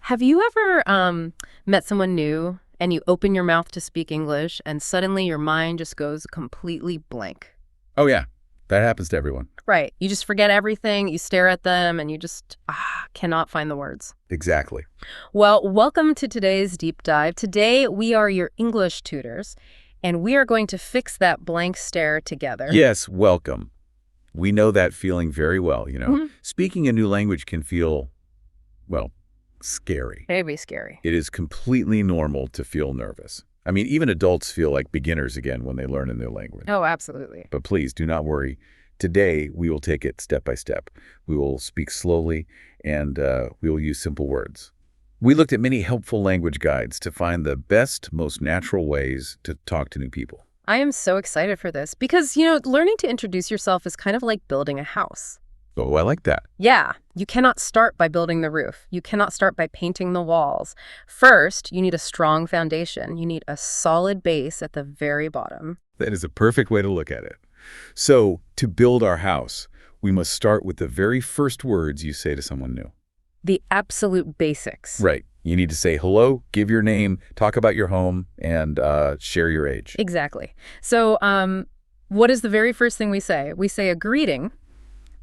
Have you ever met someone new and you open your mouth to speak English and suddenly your mind just goes completely blank? Oh, yeah. That happens to everyone. Right. You just forget everything, you stare at them, and you just cannot find the words. Exactly. Well, welcome to today's deep dive. Today, we are your English tutors, and we are going to fix that blank stare together. Yes, welcome. We know that feeling very well, Mhm. Speaking a new language can feel, well, scary. Very scary. It is completely normal to feel nervous. I mean, even adults feel like beginners again when they learn a new language. Oh, absolutely. But please do not worry. Today, we will take it step by step. We will speak slowly, and we will use simple words. We looked at many helpful language guides to find the best, most natural ways to talk to new people. I am so excited for this because, learning to introduce yourself is kind of like building a house. Oh, I like that. Yeah, you cannot start by building the roof. You cannot start by painting the walls. First, you need a strong foundation. You need a solid base at the very bottom. That is a perfect way to look at it. So, to build our house, we must start with the very first words you say to someone new. The absolute basics. Right. You need to say hello, give your name, talk about your home, and share your age. Exactly. So, what is the very first thing we say? We say a greeting.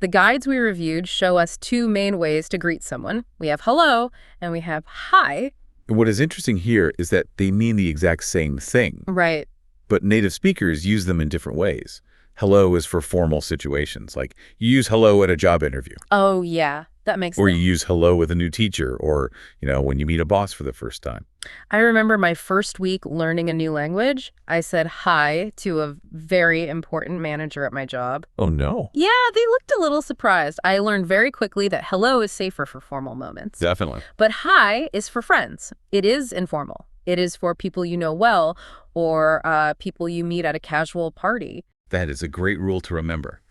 The guides we reviewed show us two main ways to greet someone. We have hello and we have hi. And what is interesting here is that they mean the exact same thing. Right. But native speakers use them in different ways. Hello is for formal situations, like you use hello at a job interview. Oh, yeah. That makes sense. Or you use hello with a new teacher, or, when you meet a boss for the first time. I remember my first week learning a new language. I said hi to a very important manager at my job. Oh, no. Yeah, they looked a little surprised. I learned very quickly that hello is safer for formal moments. Definitely. But hi is for friends. It is informal. It is for people you know well or people you meet at a casual party. That is a great rule to remember.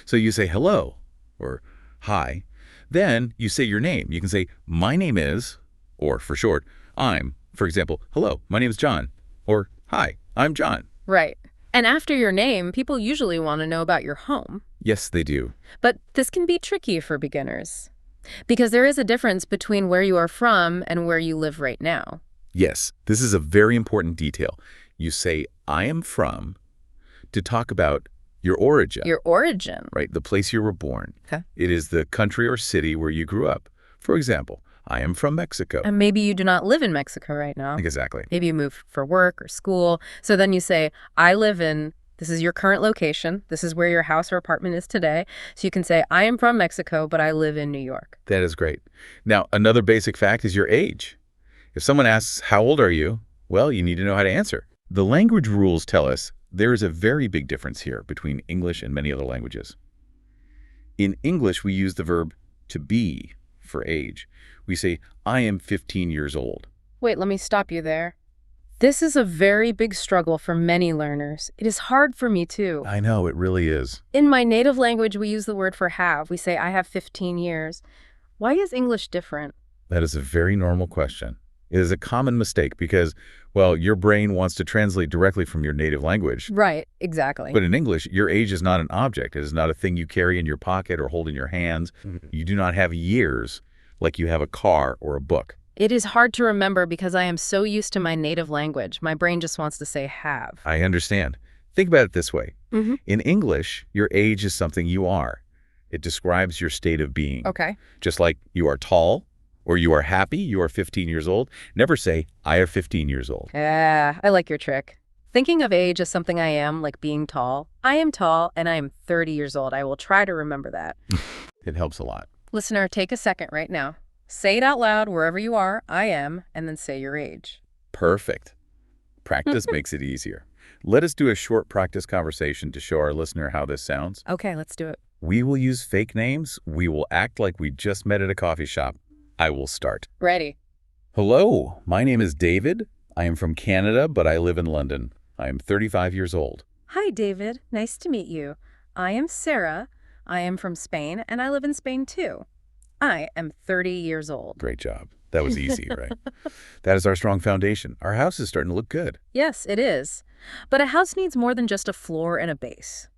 So you say hello or hi. Then you say your name. You can say, my name is, or for short, I'm. For example, hello, my name is John. Or, hi, I'm John. Right. And after your name, people usually want to know about your home. Yes, they do. But this can be tricky for beginners because there is a difference between where you are from and where you live right now. Yes, this is a very important detail. You say, I am from, to talk about your origin. Your origin. Right, the place you were born. Okay. It is the country or city where you grew up. For example, I am from Mexico. And maybe you do not live in Mexico right now. Exactly. Maybe you moved for work or school. So then you say, I live in, this is your current location. This is where your house or apartment is today. So you can say, I am from Mexico, but I live in New York. That is great. Now, another basic fact is your age. If someone asks, how old are you? Well, you need to know how to answer. The language rules tell us there is a very big difference here between English and many other languages. In English, we use the verb to be for age. We say, I am 15 years old. Wait, let me stop you there. This is a very big struggle for many learners. It is hard for me too. I know, it really is. In my native language, we use the word for have. We say, I have 15 years. Why is English different? That is a very normal question. It is a common mistake because, well, your brain wants to translate directly from your native language. Right, exactly. But in English, your age is not an object. It is not a thing you carry in your pocket or hold in your hands. You do not have years like you have a car or a book. It is hard to remember because I am so used to my native language. My brain just wants to say have. I understand. Think about it this way. Mm-hmm. In English, your age is something you are. It describes your state of being. Okay. Just like you are tall or you are happy, you are 15 years old. Never say, I am 15 years old. Yeah, I like your trick. Thinking of age as something I am, like being tall. I am tall and I am 30 years old. I will try to remember that. It helps a lot. Listener, take a second right now. Say it out loud wherever you are, I am, and then say your age. Perfect. Practice makes it easier. Let us do a short practice conversation to show our listener how this sounds. Okay, let's do it. We will use fake names. We will act like we just met at a coffee shop. I will start. Ready. Hello, my name is David. I am from Canada, but I live in London. I am 35 years old. Hi, David. Nice to meet you. I am Sarah. I am from Spain, and I live in Spain, too. I am 30 years old. Great job. That was easy, right? That is our strong foundation. Our house is starting to look good. Yes, it is. But a house needs more than just a floor and a base.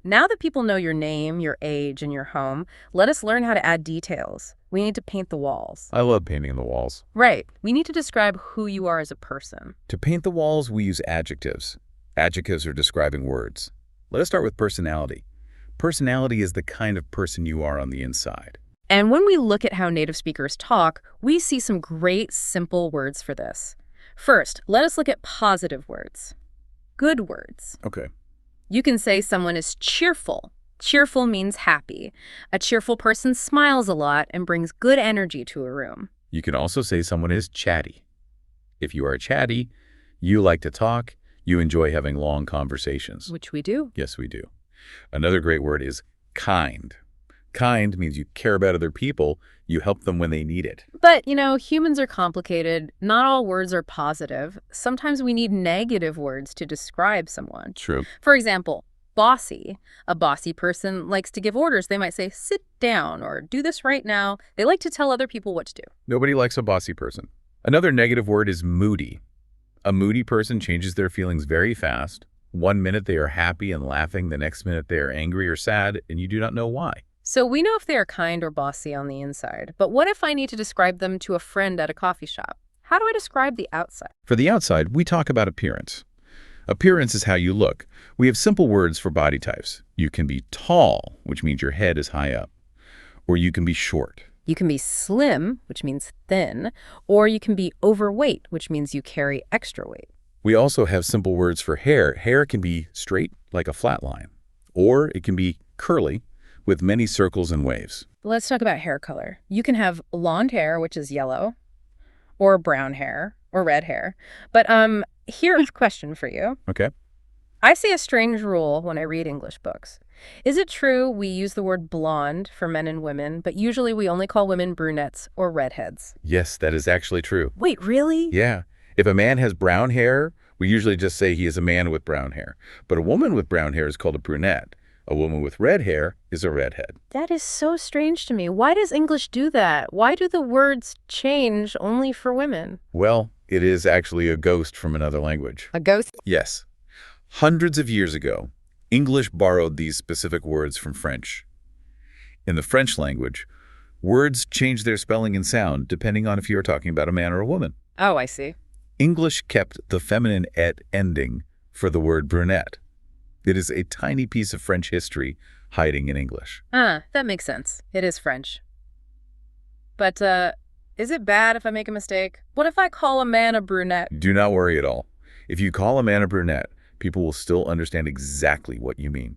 Now that people know your name, your age, and your home, let us learn how to add details. We need to paint the walls. I love painting the walls. Right. We need to describe who you are as a person. To paint the walls, we use adjectives. Adjectives are describing words. Let us start with personality. Personality is the kind of person you are on the inside. And when we look at how native speakers talk, we see some great simple words for this. First, let us look at positive words. Good words. Okay. You can say someone is cheerful. Cheerful means happy. A cheerful person smiles a lot and brings good energy to a room. You can also say someone is chatty. If you are chatty, you like to talk, you enjoy having long conversations. Which we do. Yes, we do. Another great word is kind. Kind means you care about other people, you help them when they need it. But, humans are complicated. Not all words are positive. Sometimes we need negative words to describe someone. True. For example, bossy. A bossy person likes to give orders. They might say, sit down, or do this right now. They like to tell other people what to do. Nobody likes a bossy person. Another negative word is moody. A moody person changes their feelings very fast. One minute they are happy and laughing, the next minute they are angry or sad, and you do not know why. So we know if they are kind or bossy on the inside. But what if I need to describe them to a friend at a coffee shop? How do I describe the outside? For the outside, we talk about appearance. Appearance is how you look. We have simple words for body types. You can be tall, which means your head is high up. Or you can be short. You can be slim, which means thin. Or you can be overweight, which means you carry extra weight. We also have simple words for hair. Hair can be straight, like a flat line. Or it can be curly, with many circles and waves. Let's talk about hair color. You can have blonde hair, which is yellow, or brown hair, or red hair. But here's a question for you. Okay. I see a strange rule when I read English books. Is it true we use the word blonde for men and women, but usually we only call women brunettes or redheads? Yes, that is actually true. Wait, really? Yeah. If a man has brown hair, we usually just say he is a man with brown hair. But a woman with brown hair is called a brunette. A woman with red hair is a redhead. That is so strange to me. Why does English do that? Why do the words change only for women? Well, it is actually a ghost from another language. A ghost? Yes. Hundreds of years ago, English borrowed these specific words from French. In the French language, words change their spelling and sound depending on if you are talking about a man or a woman. Oh, I see. English kept the feminine et ending for the word brunette. It is a tiny piece of French history hiding in English. That makes sense. It is French. But, is it bad if I make a mistake? What if I call a man a brunette? Do not worry at all. If you call a man a brunette, people will still understand exactly what you mean.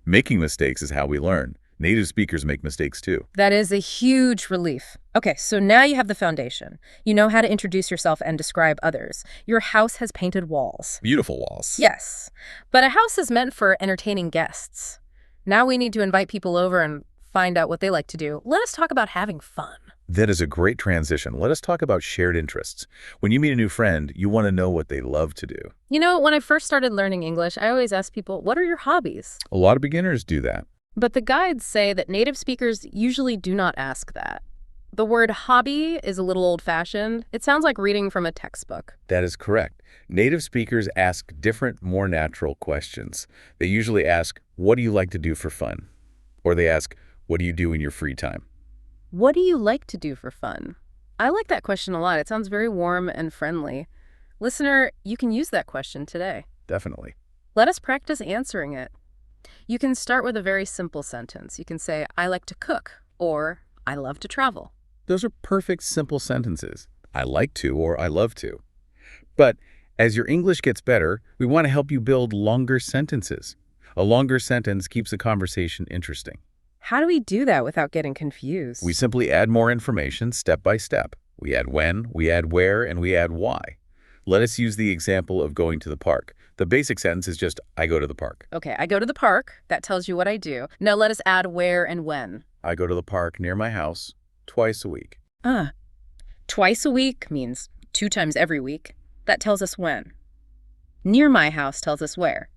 Making mistakes is how we learn. Native speakers make mistakes too. That is a huge relief. Okay, so now you have the foundation. You know how to introduce yourself and describe others. Your house has painted walls. Beautiful walls. Yes, but a house is meant for entertaining guests. Now we need to invite people over and find out what they like to do. Let us talk about having fun. That is a great transition. Let us talk about shared interests. When you meet a new friend, you want to know what they love to do. When I first started learning English, I always ask people, what are your hobbies? A lot of beginners do that. But the guides say that native speakers usually do not ask that. The word hobby is a little old-fashioned. It sounds like reading from a textbook. That is correct. Native speakers ask different, more natural questions. They usually ask, what do you like to do for fun? Or they ask, what do you do in your free time? What do you like to do for fun? I like that question a lot. It sounds very warm and friendly. Listener, you can use that question today. Definitely. Let us practice answering it. You can start with a very simple sentence. You can say, I like to cook, or I love to travel. Those are perfect, simple sentences. I like to or I love to. But as your English gets better, we want to help you build longer sentences. A longer sentence keeps a conversation interesting. How do we do that without getting confused? We simply add more information step by step. We add when, we add where, and we add why. Let us use the example of going to the park. The basic sentence is just, I go to the park. Okay, I go to the park. That tells you what I do. Now let us add where and when. I go to the park near my house twice a week. Twice a week means 2 times every week. That tells us when. Near my house tells us where.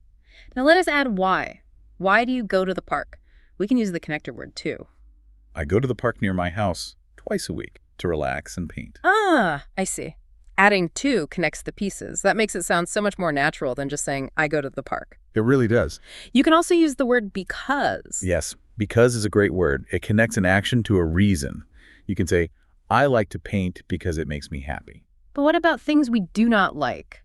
Now let us add why. Why do you go to the park? We can use the connector word too. I go to the park near my house twice a week to relax and paint. I see. Adding to connects the pieces. That makes it sound so much more natural than just saying, I go to the park. It really does. You can also use the word because. Yes, because is a great word. It connects an action to a reason. You can say, I like to paint because it makes me happy. But what about things we do not like?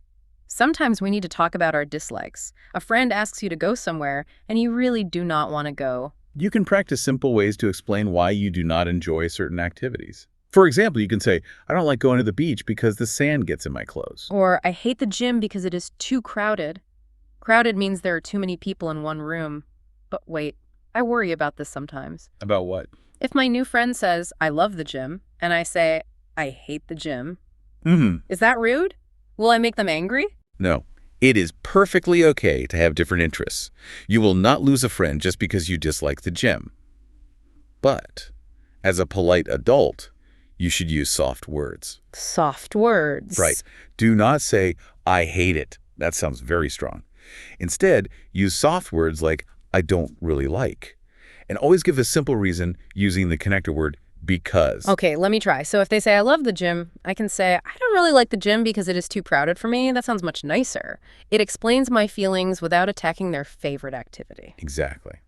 Sometimes we need to talk about our dislikes. A friend asks you to go somewhere, and you really do not want to go. You can practice simple ways to explain why you do not enjoy certain activities. For example, you can say, I don't like going to the beach because the sand gets in my clothes. Or, I hate the gym because it is too crowded. Crowded means there are too many people in one room. But wait, I worry about this sometimes. About what? If my new friend says, I love the gym, and I say, I hate the gym, is that rude? Will I make them angry? No. It is perfectly okay to have different interests. You will not lose a friend just because you dislike the gym. But, as a polite adult, you should use soft words. Soft words. Right. Do not say, I hate it. That sounds very strong. Instead, use soft words like, I don't really like. And always give a simple reason using the connector word because. Okay, let me try. So if they say, I love the gym, I can say, I don't really like the gym because it is too crowded for me. That sounds much nicer. It explains my feelings without attacking their favorite activity. Exactly.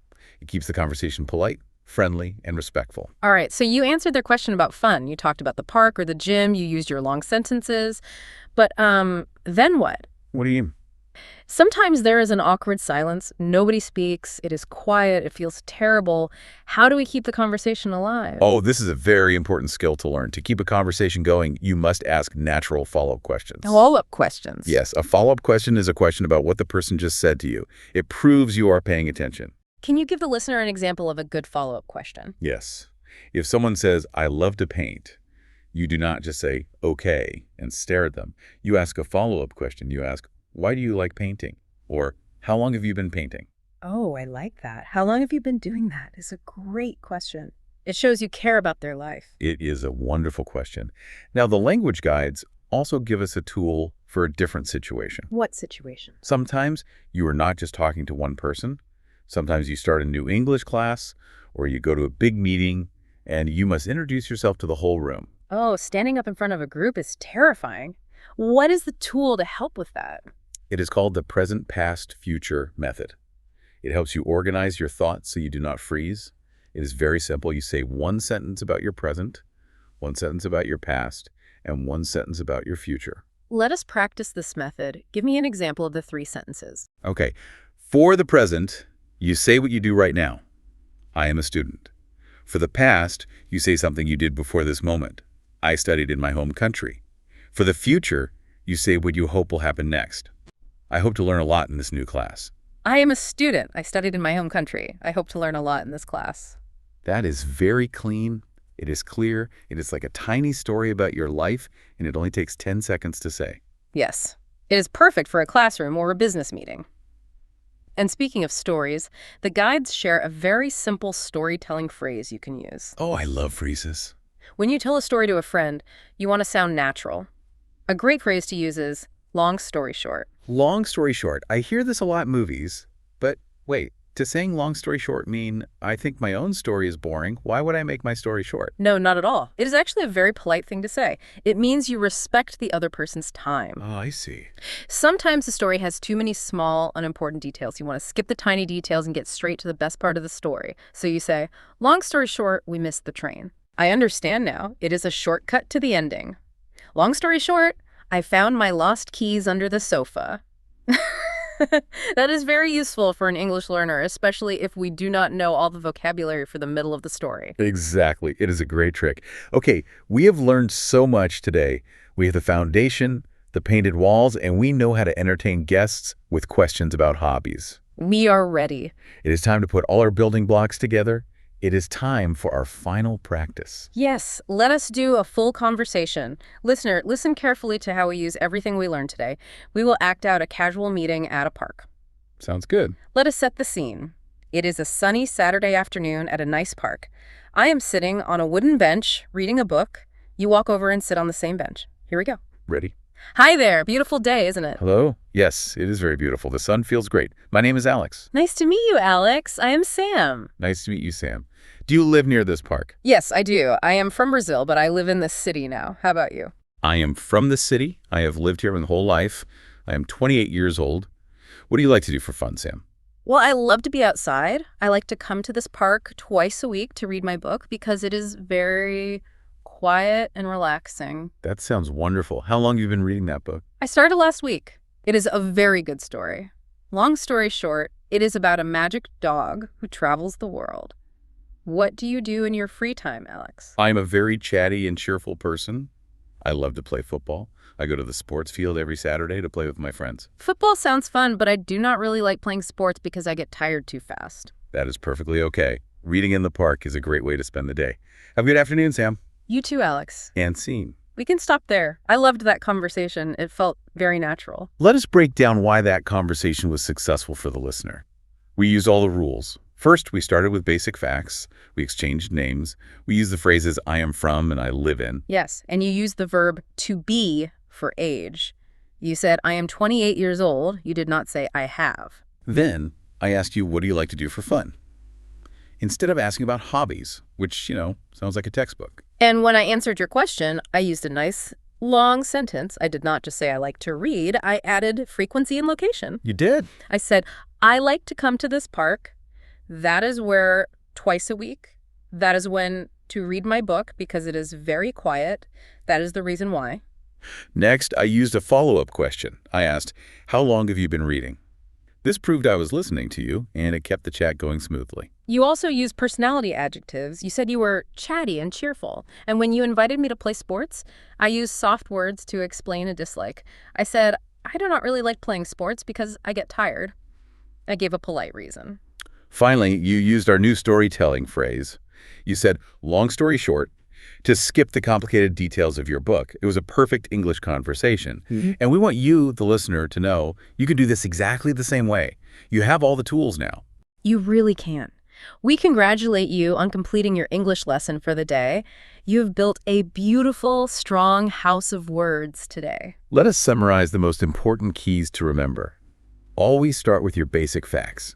It keeps the conversation polite, friendly, and respectful. All right, so you answered their question about fun. You talked about the park or the gym. You used your long sentences. But then what? What do you mean? Sometimes there is an awkward silence. Nobody speaks. It is quiet. It feels terrible. How do we keep the conversation alive? Oh, this is a very important skill to learn. To keep a conversation going, you must ask natural follow-up questions. Follow-up questions. Yes, a follow-up question is a question about what the person just said to you. It proves you are paying attention. Can you give the listener an example of a good follow-up question? Yes. If someone says, I love to paint, you do not just say, okay, and stare at them. You ask a follow-up question. You ask, why do you like painting? Or, how long have you been painting? Oh, I like that. How long have you been doing that? Is a great question. It shows you care about their life. It is a wonderful question. Now, the language guides also give us a tool for a different situation. What situation? Sometimes you are not just talking to one person. Sometimes you start a new English class, or you go to a big meeting, and you must introduce yourself to the whole room. Oh, standing up in front of a group is terrifying. What is the tool to help with that? It is called the present, past, future method. It helps you organize your thoughts so you do not freeze. It is very simple. You say one sentence about your present, one sentence about your past, and one sentence about your future. Let us practice this method. Give me an example of the 3 sentences. Okay. For the present, you say what you do right now. I am a student. For the past, you say something you did before this moment. I studied in my home country. For the future, you say what you hope will happen next. I hope to learn a lot in this new class. I am a student. I studied in my home country. I hope to learn a lot in this class. That is very clean. It is clear. It is like a tiny story about your life, and it only takes 10 seconds to say. Yes. It is perfect for a classroom or a business meeting. And speaking of stories, the guides share a very simple storytelling phrase you can use. Oh, I love phrases. When you tell a story to a friend, you want to sound natural. A great phrase to use is, long story short. Long story short. I hear this a lot in movies, but wait, does saying long story short mean I think my own story is boring? Why would I make my story short? No, not at all. It is actually a very polite thing to say. It means you respect the other person's time. Oh, I see. Sometimes the story has too many small, unimportant details. You want to skip the tiny details and get straight to the best part of the story. So you say, long story short, we missed the train. I understand now. It is a shortcut to the ending. Long story short, I found my lost keys under the sofa. That is very useful for an English learner, especially if we do not know all the vocabulary for the middle of the story. Exactly. It is a great trick. Okay, we have learned so much today. We have the foundation, the painted walls, and we know how to entertain guests with questions about hobbies. We are ready. It is time to put all our building blocks together. It is time for our final practice. Yes, let us do a full conversation. Listener, listen carefully to how we use everything we learned today. We will act out a casual meeting at a park. Sounds good. Let us set the scene. It is a sunny Saturday afternoon at a nice park. I am sitting on a wooden bench, reading a book. You walk over and sit on the same bench. Here we go. Ready? Hi there. Beautiful day, isn't it? Hello? Yes, it is very beautiful. The sun feels great. My name is Alex. Nice to meet you, Alex. I am Sam. Nice to meet you, Sam. Do you live near this park? Yes, I do. I am from Brazil, but I live in this city now. How about you? I am from the city. I have lived here my whole life. I am 28 years old. What do you like to do for fun, Sam? Well, I love to be outside. I like to come to this park twice a week to read my book because it is very quiet and relaxing. That sounds wonderful. How long have you been reading that book? I started last week. It is a very good story. Long story short, it is about a magic dog who travels the world. What do you do in your free time, Alex? I'm a very chatty and cheerful person. I love to play football. I go to the sports field every Saturday to play with my friends. Football sounds fun, but I do not really like playing sports because I get tired too fast. That is perfectly okay. Reading in the park is a great way to spend the day. Have a good afternoon, Sam. You too, Alex. And scene. We can stop there. I loved that conversation. It felt very natural. Let us break down why that conversation was successful for the listener. We used all the rules. First, we started with basic facts. We exchanged names. We used the phrases I am from and I live in. Yes, and you used the verb to be for age. You said, I am 28 years old. You did not say I have. Then, I asked you, what do you like to do for fun? Instead of asking about hobbies, which, sounds like a textbook. And when I answered your question, I used a nice long sentence. I did not just say I like to read. I added frequency and location. You did? I said, I like to come to this park. That is where twice a week. That is when to read my book because it is very quiet. That is the reason why. Next, I used a follow-up question. I asked, how long have you been reading? This proved I was listening to you, and it kept the chat going smoothly. You also used personality adjectives. You said you were chatty and cheerful. And when you invited me to play sports, I used soft words to explain a dislike. I said, I do not really like playing sports because I get tired. I gave a polite reason. Finally, you used our new storytelling phrase. You said, long story short, to skip the complicated details of your book. It was a perfect English conversation. And we want you, the listener, to know you can do this exactly the same way. You have all the tools now. You really can. We congratulate you on completing your English lesson for the day. You have built a beautiful, strong house of words today. Let us summarize the most important keys to remember. Always start with your basic facts.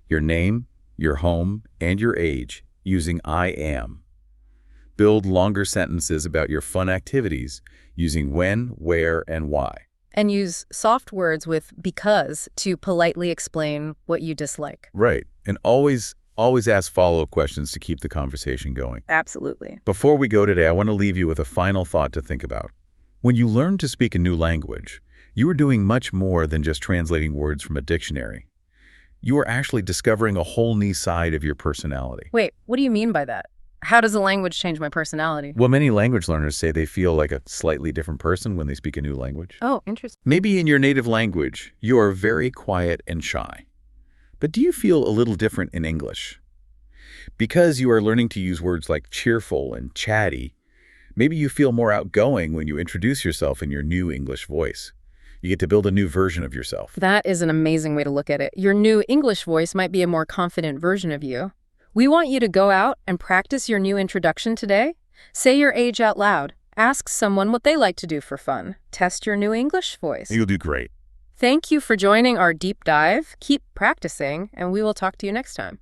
Your name, your home, and your age using I am. Build longer sentences about your fun activities using when, where, and why. And use soft words with because to politely explain what you dislike. Right. And always ask follow-up questions to keep the conversation going. Absolutely. Before we go today, I want to leave you with a final thought to think about. When you learn to speak a new language, you are doing much more than just translating words from a dictionary. You are actually discovering a whole new side of your personality. Wait, what do you mean by that? How does a language change my personality? Well, many language learners say they feel like a slightly different person when they speak a new language. Oh, interesting. Maybe in your native language, you are very quiet and shy. But do you feel a little different in English? Because you are learning to use words like cheerful and chatty, maybe you feel more outgoing when you introduce yourself in your new English voice. You get to build a new version of yourself. That is an amazing way to look at it. Your new English voice might be a more confident version of you. We want you to go out and practice your new introduction today. Say your age out loud. Ask someone what they like to do for fun. Test your new English voice. You'll do great. Thank you for joining our deep dive. Keep practicing, and we will talk to you next time.